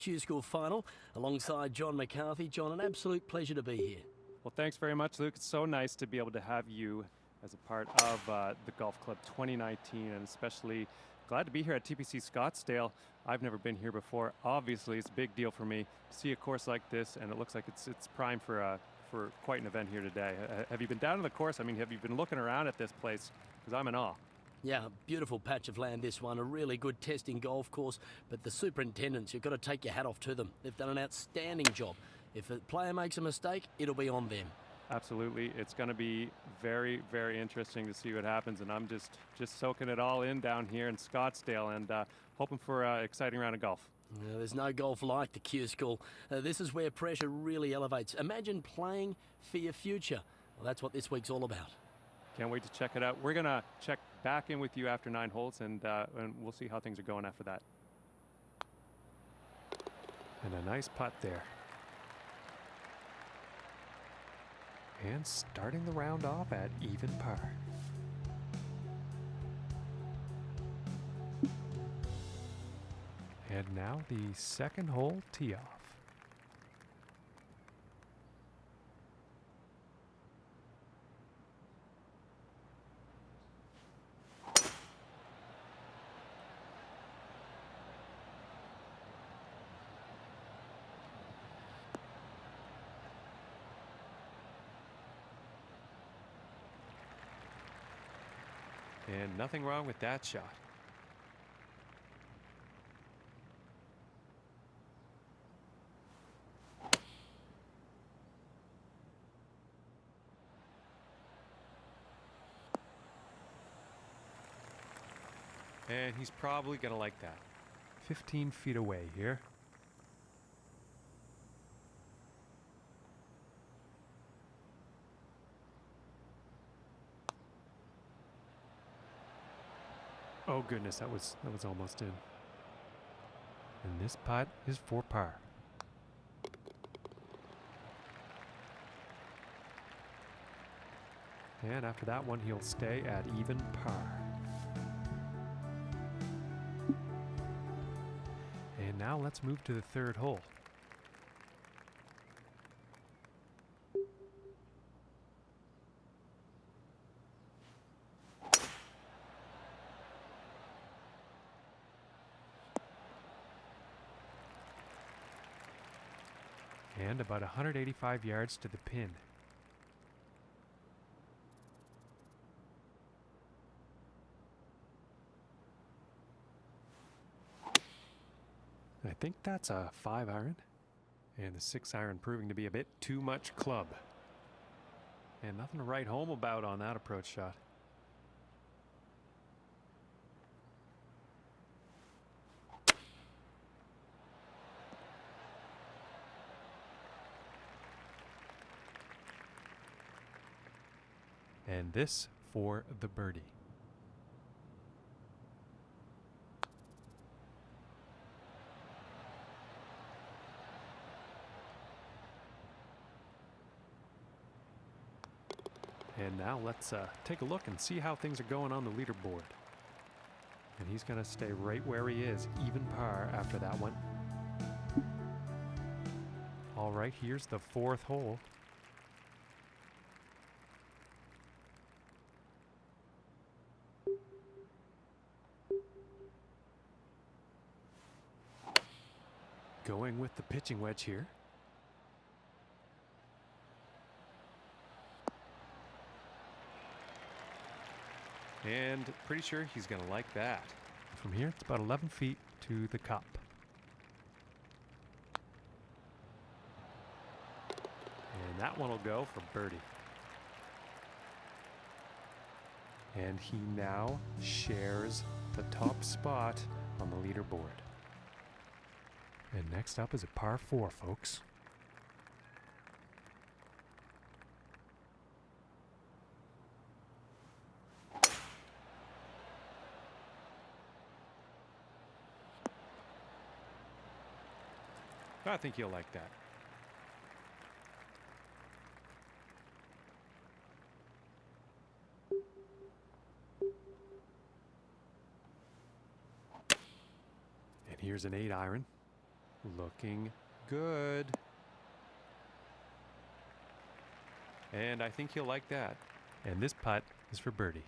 Q School final alongside John McCarthy. John, an absolute pleasure to be here. Well, thanks very much, Luke. It's so nice to be able to have you as a part of the Golf Club 2019, and especially glad to be here at TPC Scottsdale. I've never been here before. Obviously, it's a big deal for me to see a course like this, and it looks like it's prime for quite an event here today. Have you been down to the course? I mean, have you been looking around at this place? Because I'm in awe. Yeah, beautiful patch of land, this one. A really good testing golf course. But the superintendents, you've got to take your hat off to them. They've done an outstanding job. If a player makes a mistake, it'll be on them. Absolutely. It's going to be very, very interesting to see what happens. And I'm just soaking it all in down here in Scottsdale and hoping for an exciting round of golf. There's no golf like the Q School. This is where pressure really elevates. Imagine playing for your future. Well, that's what this week's all about. Can't wait to check it out. We're going to check back in with you after 9 holes, and we'll see how things are going after that. And a nice putt there. And starting the round off at even par. And now the second hole tee off. And nothing wrong with that shot. And he's probably going to like that. 15 feet away here. Oh goodness, that was almost in. And this putt is for par. And after that one, he'll stay at even par. And now let's move to the third hole. And about 185 yards to the pin. I think that's a 5-iron. And the 6-iron proving to be a bit too much club. And nothing to write home about on that approach shot. And this for the birdie. And now let's take a look and see how things are going on the leaderboard. And he's going to stay right where he is, even par after that one. All right, here's the fourth hole. Going with the pitching wedge here. And pretty sure he's going to like that. From here, it's about 11 feet to the cup. And that one will go for birdie. And he now shares the top spot on the leaderboard. And next up is a par 4, folks. I think you'll like that. And here's an 8-iron. Looking good. And I think he'll like that. And this putt is for birdie.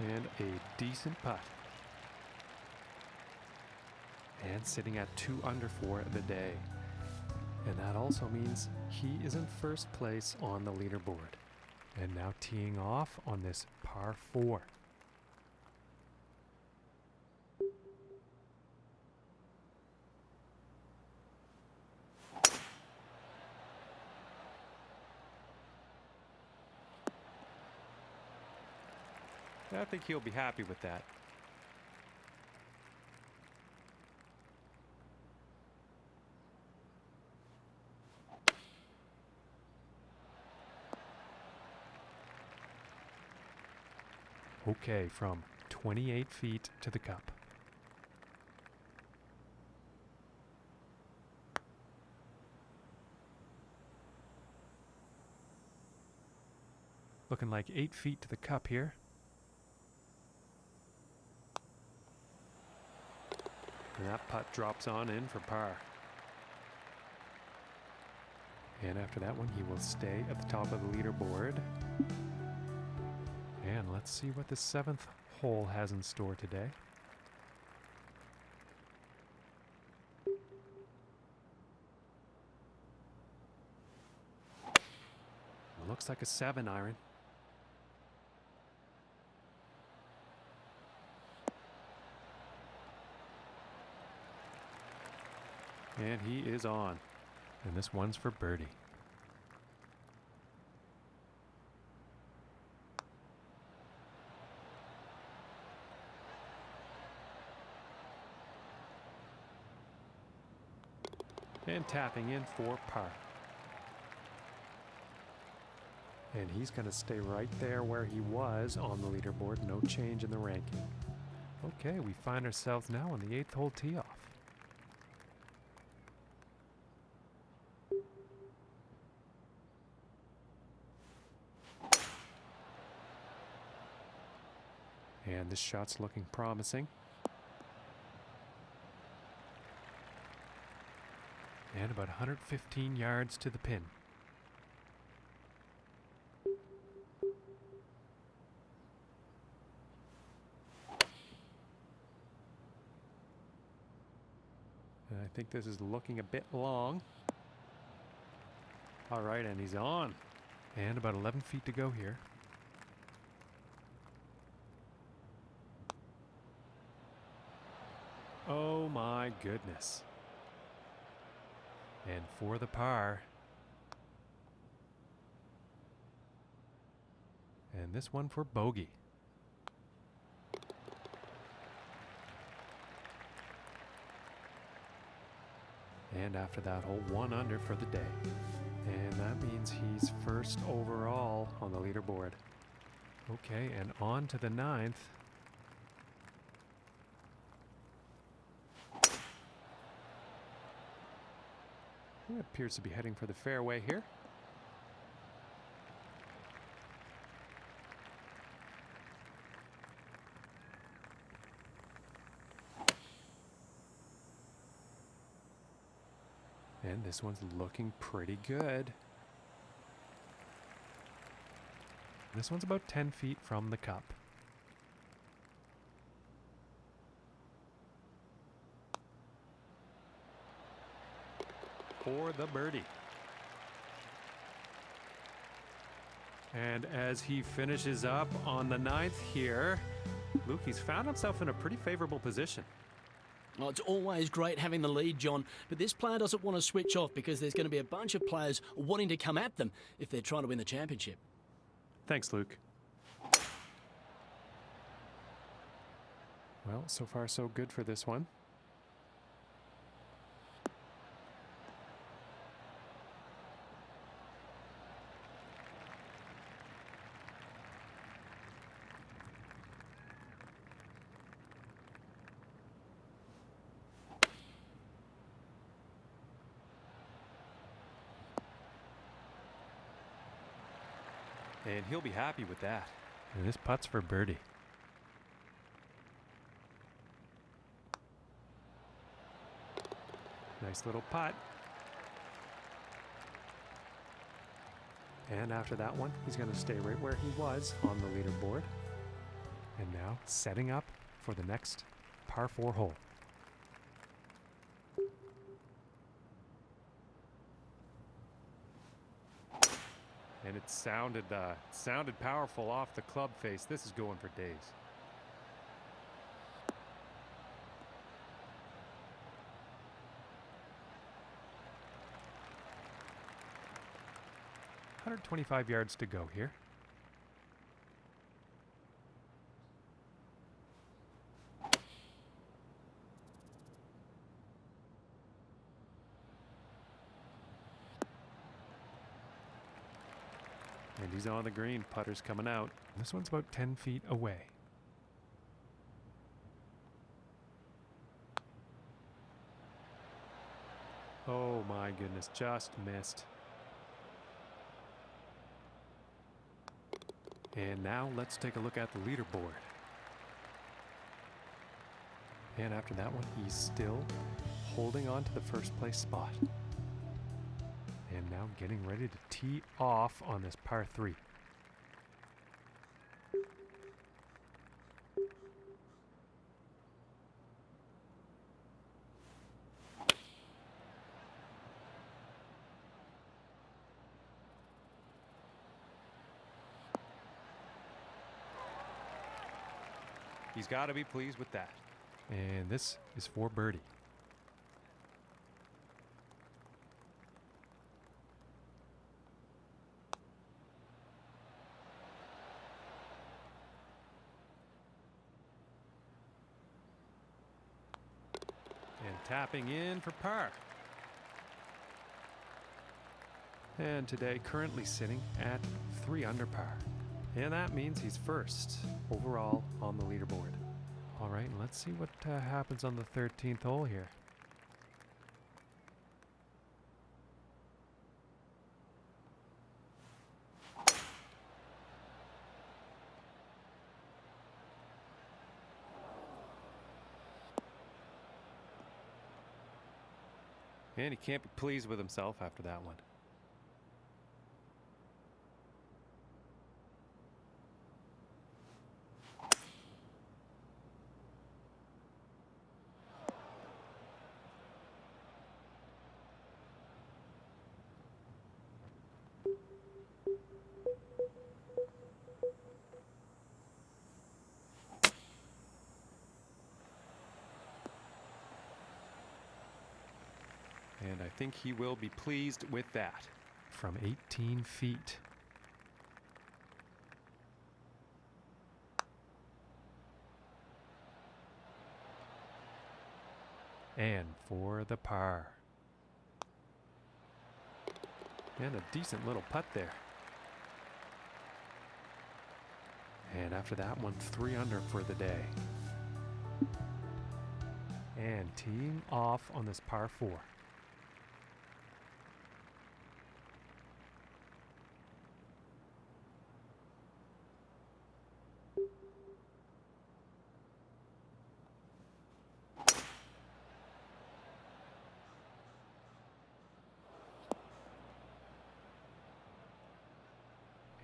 And a decent putt. And sitting at 2 under for the day. And that also means he is in first place on the leaderboard. And now teeing off on this par 4. I think he'll be happy with that. Okay, from 28 feet to the cup. Looking like 8 feet to the cup here. And that putt drops on in for par. And after that one, he will stay at the top of the leaderboard. And let's see what the 7th hole has in store today. Looks like a 7 iron. And he is on. And this one's for birdie. And tapping in for par. And he's going to stay right there where he was on the leaderboard. No change in the ranking. Okay, we find ourselves now on the 8th hole tee off. And this shot's looking promising. And about 115 yards to the pin. And I think this is looking a bit long. All right, and he's on. And about 11 feet to go here. Oh my goodness. And for the par. And this one for bogey. And after that hole, 1 under for the day. And that means he's first overall on the leaderboard. Okay, and on to the 9th. He appears to be heading for the fairway here. And this one's looking pretty good. This one's about 10 feet from the cup. For the birdie. And as he finishes up on the 9th here, Luke, he's found himself in a pretty favorable position. Oh, it's always great having the lead, John, but this player doesn't want to switch off because there's going to be a bunch of players wanting to come at them if they're trying to win the championship. Thanks, Luke. Well, so far so good for this one. And he'll be happy with that. And this putt's for birdie. Nice little putt. And after that one, he's going to stay right where he was on the leaderboard. And now setting up for the next par 4 hole. And it sounded powerful off the club face. This is going for days. "125 yards to go here." And he's on the green. Putter's coming out. This one's about 10 feet away. Oh my goodness, just missed. And now let's take a look at the leaderboard. And after that one, he's still holding on to the first place spot. And now getting ready to tee off on this par 3. He's got to be pleased with that. And this is for birdie. And tapping in for par. And today currently sitting at 3 under par. And that means he's first overall on the leaderboard. All right, let's see what happens on the 13th hole here. And he can't be pleased with himself after that one. And I think he will be pleased with that. From 18 feet. And for the par. And a decent little putt there. And after that one, 3 under for the day. And teeing off on this par 4.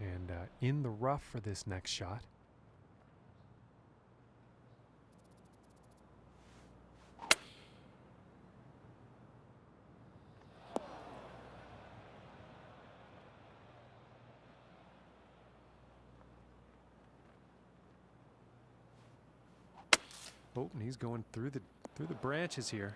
And in the rough for this next shot. Oh, and he's going through the branches here.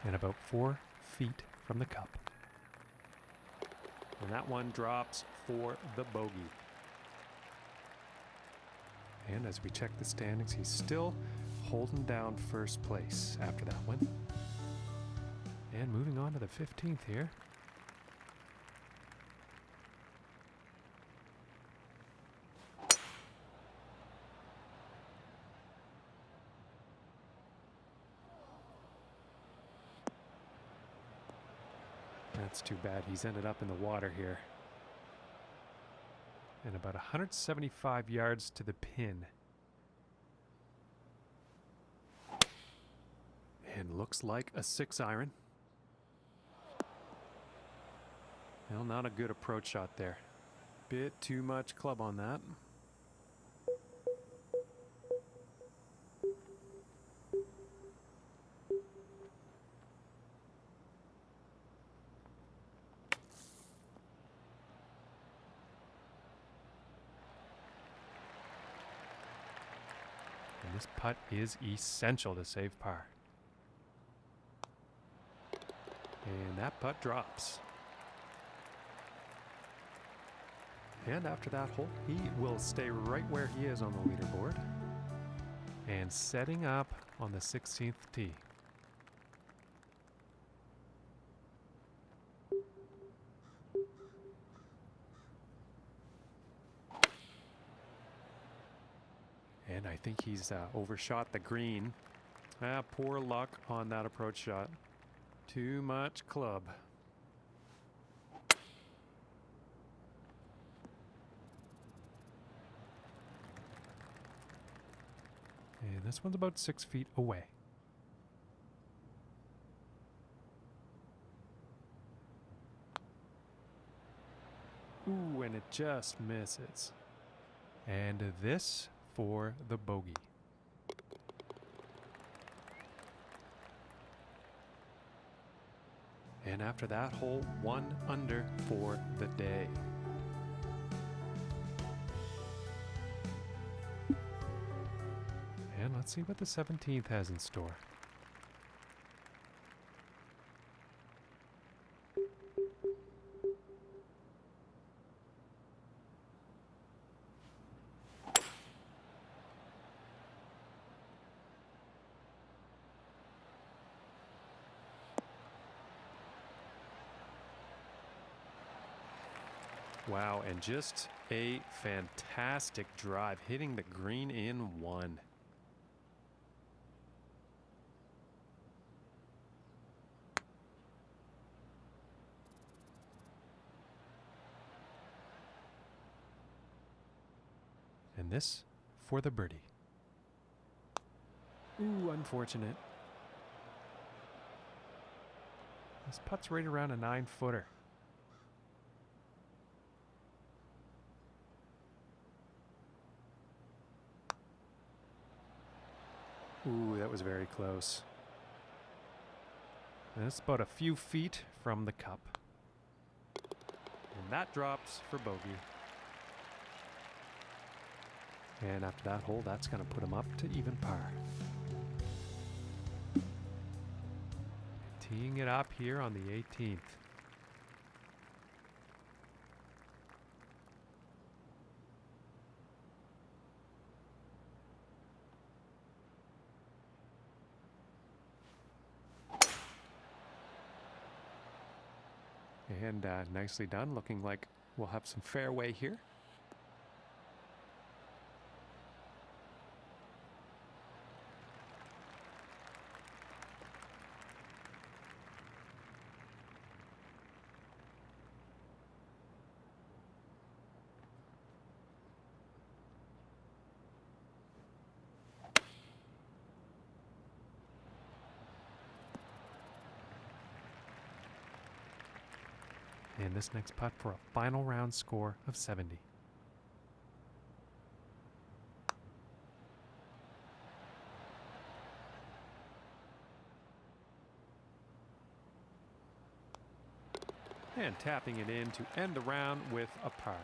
And about 4 feet from the cup. And that one drops for the bogey. And as we check the standings, he's still holding down first place after that one. And moving on to the 15th here. that's too bad. He's ended up in the water here. And about 175 yards to the pin. And looks like a 6-iron. Well, not a good approach shot there. Bit too much club on that. And this putt is essential to save par. And that putt drops. And after that hole, he will stay right where he is on the leaderboard. And setting up on the 16th tee. And I think he's overshot the green. Poor luck on that approach shot. Too much club. And this one's about 6 feet away. Ooh, and it just misses. And this for the bogey. And after that hole, 1 under for the day. And let's see what the 17th has in store. Wow, and just a fantastic drive, hitting the green in 1. And this for the birdie. Ooh, unfortunate. This putt's right around a 9-footer. Ooh, that was very close. And it's about a few feet from the cup. And that drops for bogey. And after that hole, that's going to put him up to even par. Teeing it up here on the 18th. And nicely done, looking like we'll have some fairway here. And this next putt for a final round score of 70. And tapping it in to end the round with a par.